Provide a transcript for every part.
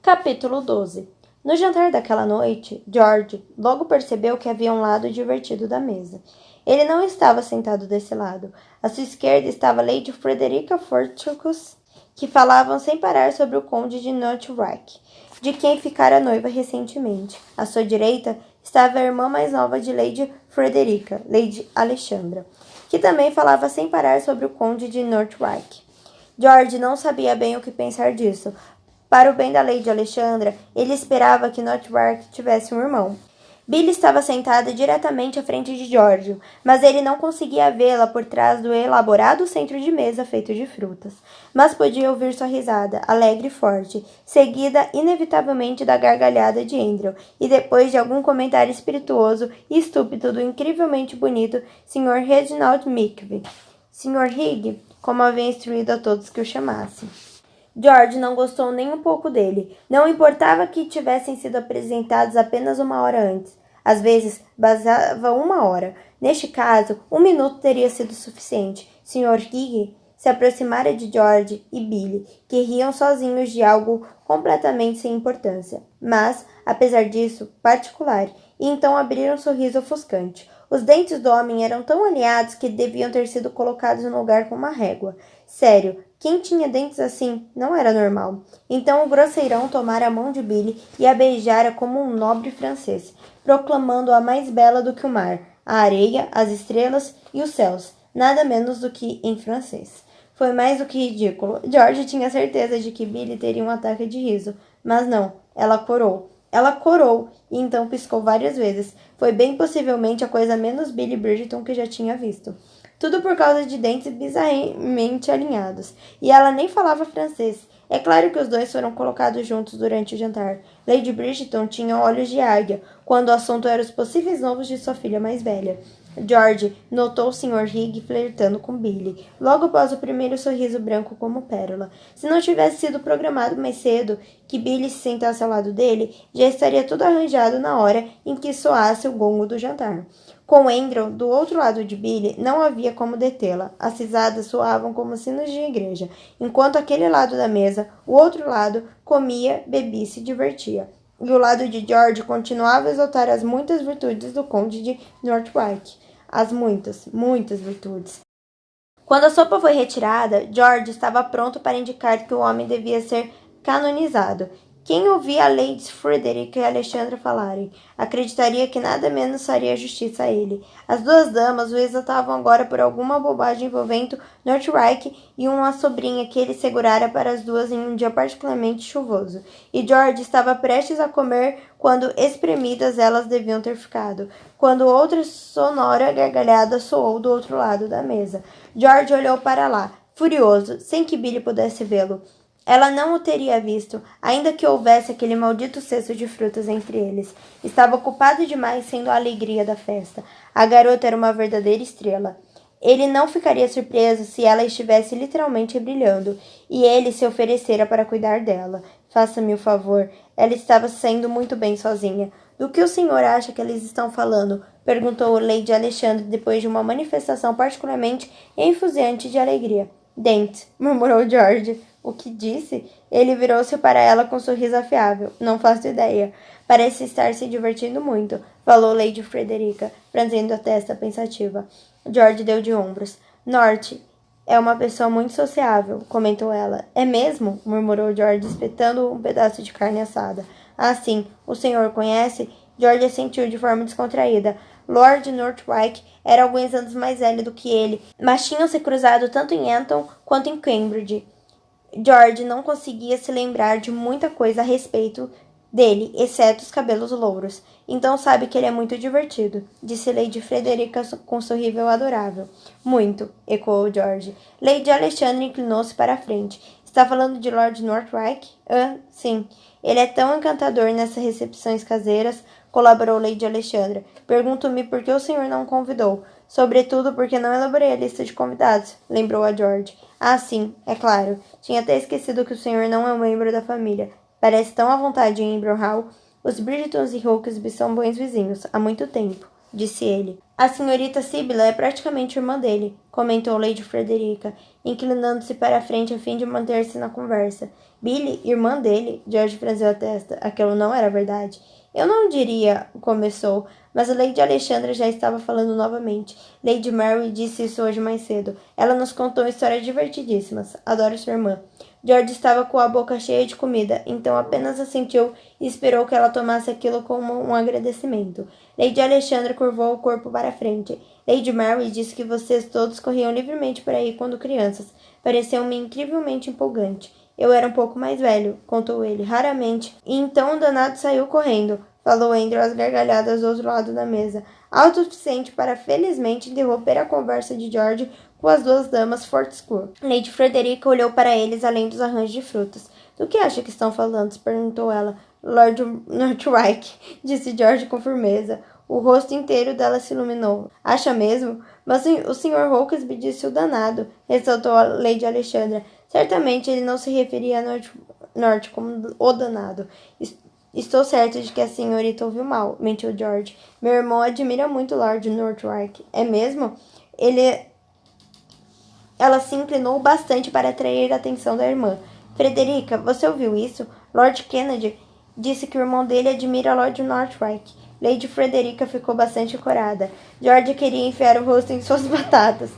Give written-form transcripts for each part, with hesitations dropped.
Capítulo 12. No jantar daquela noite, George logo percebeu que havia um lado divertido da mesa. Ele não estava sentado desse lado. À sua esquerda estava Lady Frederica Forticus, que falavam sem parar sobre o conde de Northwick, de quem ficara noiva recentemente. À sua direita estava a irmã mais nova de Lady Frederica, Lady Alexandra, que também falava sem parar sobre o conde de Northwick. George não sabia bem o que pensar disso. Para o bem da Lady Alexandra, ele esperava que Northwick tivesse um irmão. Billy estava sentada diretamente à frente de George, mas ele não conseguia vê-la por trás do elaborado centro de mesa feito de frutas. Mas podia ouvir sua risada, alegre e forte, seguida inevitavelmente da gargalhada de Andrew, e depois de algum comentário espirituoso e estúpido do incrivelmente bonito Sr. Reginald Mickley. Sr. Higg, como havia instruído a todos que o chamassem. George não gostou nem um pouco dele. Não importava que tivessem sido apresentados apenas uma hora antes. Às vezes, bastava uma hora. Neste caso, 1 minuto teria sido suficiente. Sr. Higg se aproximara de George e Billy, que riam sozinhos de algo completamente sem importância, mas, apesar disso, particular, e então abriram um sorriso ofuscante. Os dentes do homem eram tão alinhados que deviam ter sido colocados no lugar com uma régua. Sério, quem tinha dentes assim não era normal. Então o grosseirão tomara a mão de Billy e a beijara como um nobre francês, proclamando-a mais bela do que o mar, a areia, as estrelas e os céus, nada menos do que em francês. Foi mais do que ridículo. George tinha certeza de que Billy teria um ataque de riso, mas não, ela corou. Ela corou e então piscou várias vezes. Foi bem possivelmente a coisa menos Billy Bridgeton que já tinha visto. Tudo por causa de dentes bizarramente alinhados. E ela nem falava francês. É claro que os dois foram colocados juntos durante o jantar. Lady Bridgeton tinha olhos de águia, quando o assunto era os possíveis novos de sua filha mais velha. George notou o Sr. Higg flertando com Billy, logo após o primeiro sorriso branco como pérola. Se não tivesse sido programado mais cedo que Billy se sentasse ao lado dele, já estaria tudo arranjado na hora em que soasse o gongo do jantar. Com Andrew do outro lado de Billy, não havia como detê-la. As risadas soavam como sinos de igreja, enquanto aquele lado da mesa, o outro lado, comia, bebia e se divertia. E o lado de George continuava a exaltar as muitas virtudes do conde de Northwick. As muitas, muitas virtudes. Quando a sopa foi retirada, George estava pronto para indicar que o homem devia ser canonizado. Quem ouvia a Lady Frederica e Alexandra falarem, acreditaria que nada menos faria justiça a ele. As duas damas o exaltavam agora por alguma bobagem envolvendo Northwick e uma sobrinha que ele segurara para as duas em um dia particularmente chuvoso. E George estava prestes a comer quando espremidas elas deviam ter ficado, quando outra sonora gargalhada soou do outro lado da mesa. George olhou para lá, furioso, sem que Billy pudesse vê-lo. Ela não o teria visto, ainda que houvesse aquele maldito cesto de frutas entre eles. Estava ocupado demais sendo a alegria da festa. A garota era uma verdadeira estrela. Ele não ficaria surpreso se ela estivesse literalmente brilhando, e ele se oferecera para cuidar dela. Faça-me o favor. Ela estava saindo muito bem sozinha. Do que o senhor acha que eles estão falando? Perguntou Lady Alexandre depois de uma manifestação particularmente efusiante de alegria. Dente, murmurou George. O que disse? Ele virou-se para ela com um sorriso afiável. Não faço ideia. Parece estar se divertindo muito, falou Lady Frederica, franzindo a testa pensativa. George deu de ombros. North é uma pessoa muito sociável, comentou ela. É mesmo? Murmurou George, espetando um pedaço de carne assada. Ah, sim. O senhor conhece? George assentiu de forma descontraída. Lord Northwick era alguns anos mais velho do que ele, mas tinham se cruzado tanto em Eton quanto em Cambridge. George não conseguia se lembrar de muita coisa a respeito dele, exceto os cabelos louros. Então sabe que ele é muito divertido, disse Lady Frederica com um sorriso adorável. Muito, ecoou George. Lady Alexandre inclinou-se para a frente. Está falando de Lord Northwick? Ah, sim. Ele é tão encantador nessas recepções caseiras, colaborou Lady Alexandra. Pergunto-me por que o senhor não o convidou. Sobretudo porque não elaborei a lista de convidados, lembrou a George. Ah, sim, é claro. Tinha até esquecido que o senhor não é um membro da família. Parece tão à vontade em Amber Hall. Os Bridgetons e Hawkesby são bons vizinhos, há muito tempo. disse ele. A senhorita Sibylla é praticamente irmã dele, comentou Lady Frederica, inclinando-se para a frente a fim de manter-se na conversa. Billy, irmã dele? George franziu a testa. Aquilo não era verdade. Eu não diria, começou, mas a Lady Alexandra já estava falando novamente. Lady Mary disse isso hoje mais cedo. Ela nos contou histórias divertidíssimas. Adoro sua irmã. George estava com a boca cheia de comida, então apenas assentiu e esperou que ela tomasse aquilo como um agradecimento. Lady Alexandra curvou o corpo para a frente. Lady Mary disse que vocês todos corriam livremente por aí quando crianças. Pareceu-me incrivelmente empolgante. Eu era um pouco mais velho, contou ele, raramente, e então o danado saiu correndo, falou Andrew às gargalhadas do outro lado da mesa, alto o suficiente para, felizmente, interromper a conversa de George com as duas damas Fortescue. Lady Frederica olhou para eles além dos arranjos de frutas. Do que acha que estão falando? Perguntou ela. Lord Northwick, disse George com firmeza. O rosto inteiro dela se iluminou. Acha mesmo? Mas o Sr. Hawkesby disse o danado, ressaltou a Lady Alexandra. Certamente ele não se referia a Norte como o danado. Estou certo de que a senhorita ouviu mal, mentiu George. Meu irmão admira muito Lord Northwick. É mesmo? Ela se inclinou bastante para atrair a atenção da irmã. Frederica, você ouviu isso? Lord Kennedy disse que o irmão dele admira Lord Northwick. Lady Frederica ficou bastante corada. George queria enfiar o rosto em suas batatas.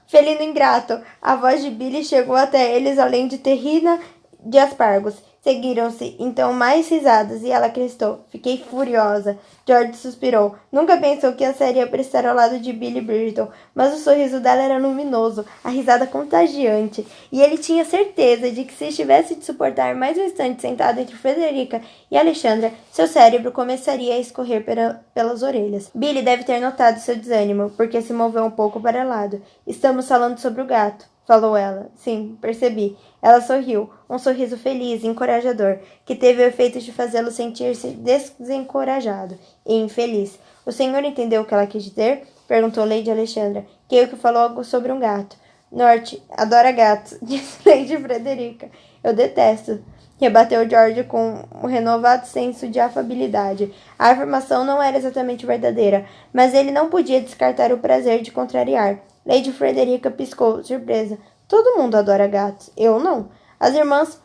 Felino ingrato! A voz de Billy chegou até eles além de terrina de aspargos. Seguiram-se, então, mais risadas, e ela acrescentou. Fiquei furiosa. George suspirou. Nunca pensou que ansiaria por estar ao lado de Billy Bridgeton, mas o sorriso dela era luminoso, a risada contagiante, e ele tinha certeza de que se estivesse de suportar mais um instante sentado entre Frederica e Alexandra, seu cérebro começaria a escorrer pelas orelhas. Billy deve ter notado seu desânimo, porque se moveu um pouco para o lado. Estamos falando sobre o gato, falou ela. Sim, percebi. Ela sorriu, um sorriso feliz e encorajador, que teve o efeito de fazê-lo sentir-se desencorajado e infeliz. O senhor entendeu o que ela quis dizer? Perguntou Lady Alexandra. Creio que falou algo sobre um gato. Norte adora gatos, disse Lady Frederica. Eu detesto, rebateu George com um renovado senso de afabilidade. A afirmação não era exatamente verdadeira, mas ele não podia descartar o prazer de contrariar. Lady Frederica piscou, surpresa. Todo mundo adora gatos. Eu não. As irmãs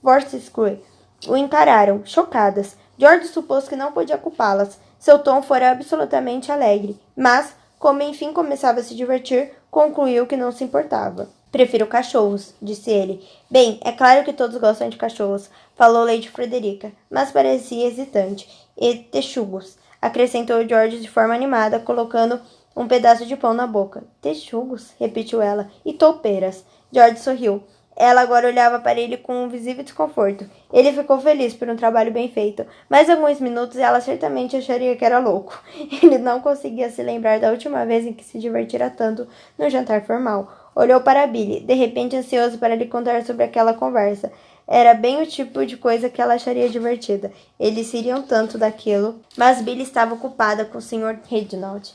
Fortescue o encararam, chocadas. George supôs que não podia culpá-las. Seu tom fora absolutamente alegre, mas, como enfim começava a se divertir, concluiu que não se importava. Prefiro cachorros, disse ele. Bem, é claro que todos gostam de cachorros, falou Lady Frederica, mas parecia hesitante. E texugos, acrescentou George de forma animada, colocando um pedaço de pão na boca. Texugos, repetiu ela, e toupeiras. George sorriu. Ela agora olhava para ele com um visível desconforto. Ele ficou feliz por um trabalho bem feito. Mais alguns minutos e ela certamente acharia que era louco. Ele não conseguia se lembrar da última vez em que se divertira tanto no jantar formal. Olhou para Billy, de repente ansioso para lhe contar sobre aquela conversa. Era bem o tipo de coisa que ela acharia divertida. Eles ririam tanto daquilo. Mas Billy estava ocupada com o Sr. Reginald,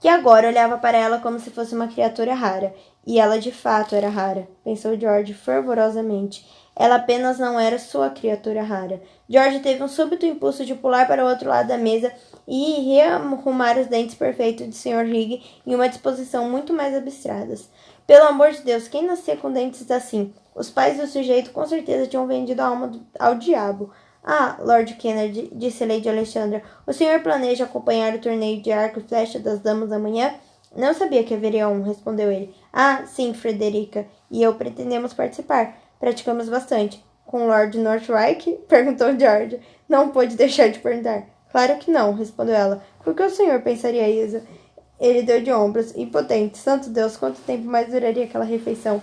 que agora olhava para ela como se fosse uma criatura rara. E ela de fato era rara, pensou George fervorosamente. Ela apenas não era sua criatura rara. George teve um súbito impulso de pular para o outro lado da mesa e rearrumar os dentes perfeitos de Sr. Higg em uma disposição muito mais abstratas. Pelo amor de Deus, quem nascia com dentes assim? Os pais do sujeito com certeza tinham vendido a alma ao diabo. Ah, Lord Kennedy, disse Lady Alexandra, o senhor planeja acompanhar o torneio de arco e flecha das damas amanhã? Não sabia que haveria um, respondeu ele. Ah, sim, Frederica, e eu pretendemos participar. Praticamos bastante. Com Lord Northwick? Perguntou George. Não pôde deixar de perguntar. Claro que não, respondeu ela. Por que o senhor pensaria isso? Ele deu de ombros, impotente. Santo Deus, quanto tempo mais duraria aquela refeição?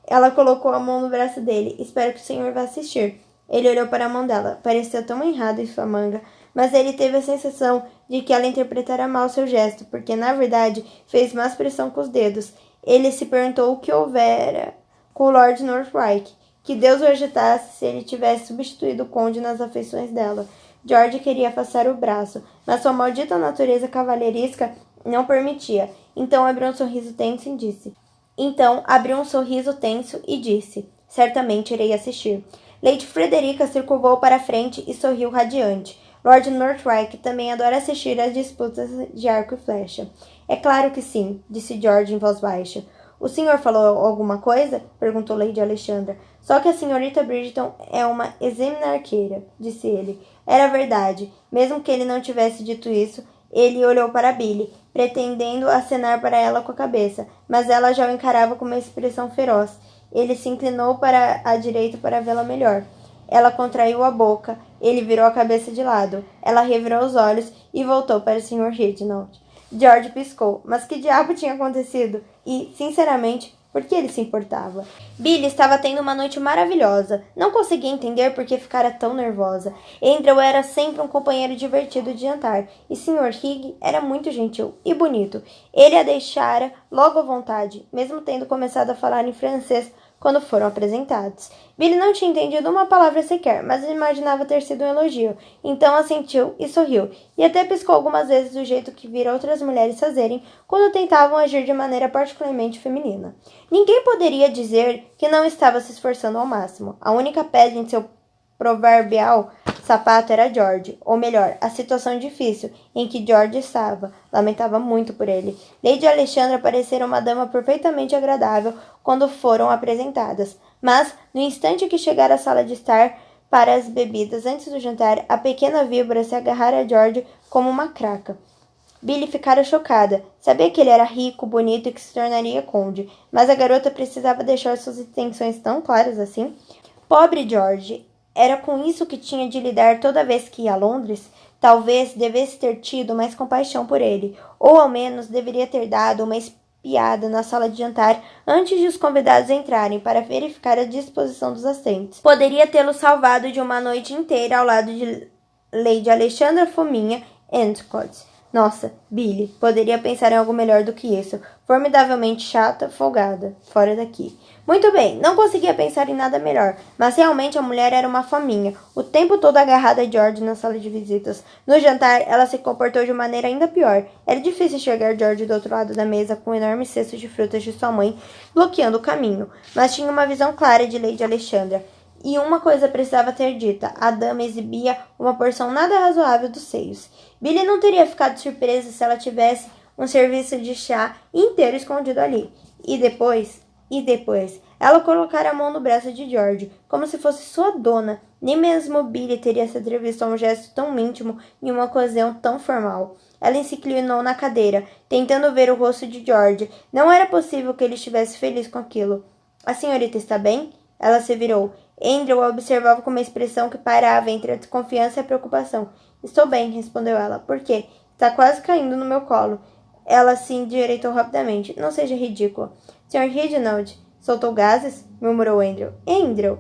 Ela colocou a mão no braço dele. Espero que o senhor vá assistir. Ele olhou para a mão dela. Parecia tão errado em sua manga. Mas ele teve a sensação de que ela interpretara mal seu gesto, porque, na verdade, fez má expressão com os dedos. Ele se perguntou o que houvera com o Lord Northwick. Que Deus o agitasse se ele tivesse substituído o conde nas afeições dela. George queria afastar o braço, mas sua maldita natureza cavalheiresca não permitia. Então abriu um sorriso tenso e disse, certamente irei assistir. Lady Frederica se curvou para a frente e sorriu radiante. Lord Northwick também adora assistir às disputas de arco e flecha. É claro que sim, disse George em voz baixa. O senhor falou alguma coisa? Perguntou Lady Alexandra. Só que a senhorita Bridgeton é uma exímia arqueira, disse ele. Era verdade. Mesmo que ele não tivesse dito isso, ele olhou para Billy, pretendendo acenar para ela com a cabeça, mas ela já o encarava com uma expressão feroz. Ele se inclinou para a direita para vê-la melhor. Ela contraiu a boca. Ele virou a cabeça de lado. Ela revirou os olhos e voltou para o Sr. Reginald. George piscou. Mas que diabo tinha acontecido? E, sinceramente, por que ele se importava? Billy estava tendo uma noite maravilhosa. Não conseguia entender por que ficara tão nervosa. Andrew era sempre um companheiro divertido de jantar, e Sr. Higg era muito gentil e bonito. Ele a deixara logo à vontade, mesmo tendo começado a falar em francês quando foram apresentados. Billy não tinha entendido uma palavra sequer, mas imaginava ter sido um elogio. Então assentiu e sorriu, e até piscou algumas vezes do jeito que vira outras mulheres fazerem quando tentavam agir de maneira particularmente feminina. Ninguém poderia dizer que não estava se esforçando ao máximo. A única pedra em seu proverbial sapato era George, ou melhor, a situação difícil em que George estava. Lamentava muito por ele. Lady Alexandra parecera uma dama perfeitamente agradável quando foram apresentadas, mas, no instante que chegaram à sala de estar para as bebidas antes do jantar, a pequena víbora se agarrara a George como uma craca. Billy ficara chocada. Sabia que ele era rico, bonito e que se tornaria conde, mas a garota precisava deixar suas intenções tão claras assim. Pobre George! Era com isso que tinha de lidar toda vez que ia a Londres? Talvez devesse ter tido mais compaixão por ele, ou ao menos deveria ter dado uma espiada na sala de jantar antes de os convidados entrarem para verificar a disposição dos assentos. Poderia tê-lo salvado de uma noite inteira ao lado de Lady Alexandra Fominha Endcott. Nossa, Billy, poderia pensar em algo melhor do que isso. Formidavelmente chata, folgada. Fora daqui. Muito bem, não conseguia pensar em nada melhor, mas realmente a mulher era uma fominha, o tempo todo agarrada a George na sala de visitas. No jantar, ela se comportou de maneira ainda pior. Era difícil enxergar George do outro lado da mesa com o enorme cesto de frutas de sua mãe bloqueando o caminho, mas tinha uma visão clara de Lady Alexandra. E uma coisa precisava ser dita, a dama exibia uma porção nada razoável dos seios. Billy não teria ficado surpresa se ela tivesse um serviço de chá inteiro escondido ali. E depois, ela colocara a mão no braço de George, como se fosse sua dona. Nem mesmo Billy teria se atrevido a um gesto tão íntimo em uma ocasião tão formal. Ela se inclinou na cadeira, tentando ver o rosto de George. Não era possível que ele estivesse feliz com aquilo. A senhorita está bem? Ela se virou. Andrew a observava com uma expressão que pairava entre a desconfiança e a preocupação. Estou bem, respondeu ela. Por quê? Está quase caindo no meu colo. Ela se endireitou rapidamente. Não seja ridícula. Sr. Reginald, soltou gases? Murmurou Andrew. Andrew!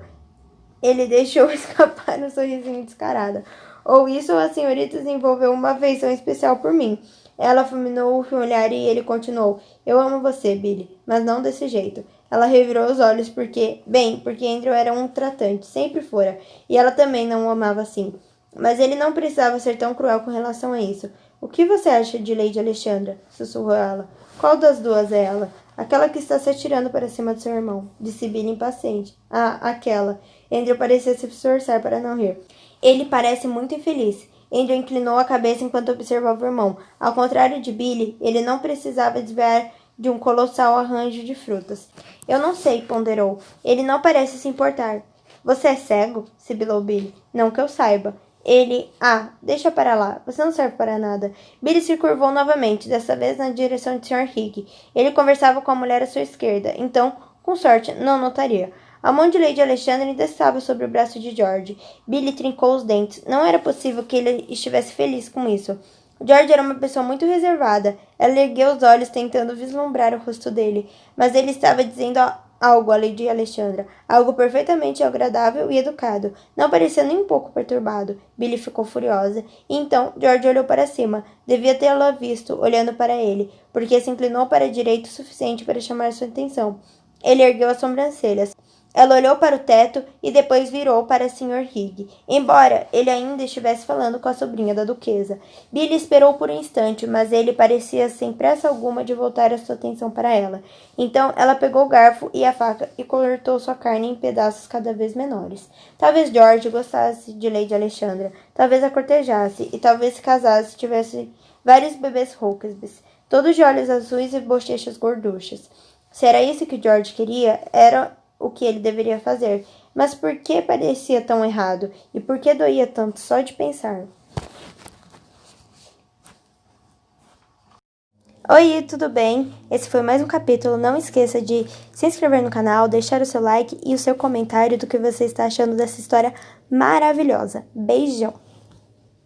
Ele deixou escapar um sorrisinho descarado. Ou isso ou a senhorita desenvolveu uma afeição especial por mim. Ela fulminou o olhar e ele continuou. Eu amo você, Billy, mas não desse jeito. Ela revirou os olhos porque Andrew era um tratante, sempre fora, e ela também não o amava assim. Mas ele não precisava ser tão cruel com relação a isso. O que você acha de Lady Alexandra? Sussurrou ela. Qual das duas é ela? Aquela que está se atirando para cima do seu irmão, disse Billy impaciente. Ah, aquela. Andrew parecia se esforçar para não rir. Ele parece muito infeliz. Andrew inclinou a cabeça enquanto observava o irmão. Ao contrário de Billy, ele não precisava desviar de um colossal arranjo de frutas. Eu não sei, ponderou. Ele não parece se importar. Você é cego? Sibilou Billy. Não que eu saiba. Ele... Ah, deixa para lá. Você não serve para nada. Billy se curvou novamente, dessa vez na direção de Sr. Higg. Ele conversava com a mulher à sua esquerda, então, com sorte, não notaria. A mão de Lady Alexandra ainda estava sobre o braço de George. Billy trincou os dentes. Não era possível que ele estivesse feliz com isso. George era uma pessoa muito reservada. Ela ergueu os olhos tentando vislumbrar o rosto dele, mas ele estava dizendo algo a Lady Alexandra, algo perfeitamente agradável e educado. Não parecia nem um pouco perturbado. Billy ficou furiosa. E então George olhou para cima. Devia tê-la visto, olhando para ele, porque se inclinou para a direita o suficiente para chamar sua atenção. Ele ergueu as sobrancelhas. Ela olhou para o teto e depois virou para Sr. Higg, embora ele ainda estivesse falando com a sobrinha da duquesa. Billy esperou por um instante, mas ele parecia sem pressa alguma de voltar a sua atenção para ela. Então ela pegou o garfo e a faca e cortou sua carne em pedaços cada vez menores. Talvez George gostasse de Lady Alexandra, talvez a cortejasse e talvez se casasse e tivesse vários bebês Hawksbys, todos de olhos azuis e bochechas gorduchas. Se era isso que George queria, era o que ele deveria fazer. Mas por que parecia tão errado? E por que doía tanto só de pensar? Oi, tudo bem? Esse foi mais um capítulo. Não esqueça de se inscrever no canal, deixar o seu like e o seu comentário do que você está achando dessa história maravilhosa. Beijão!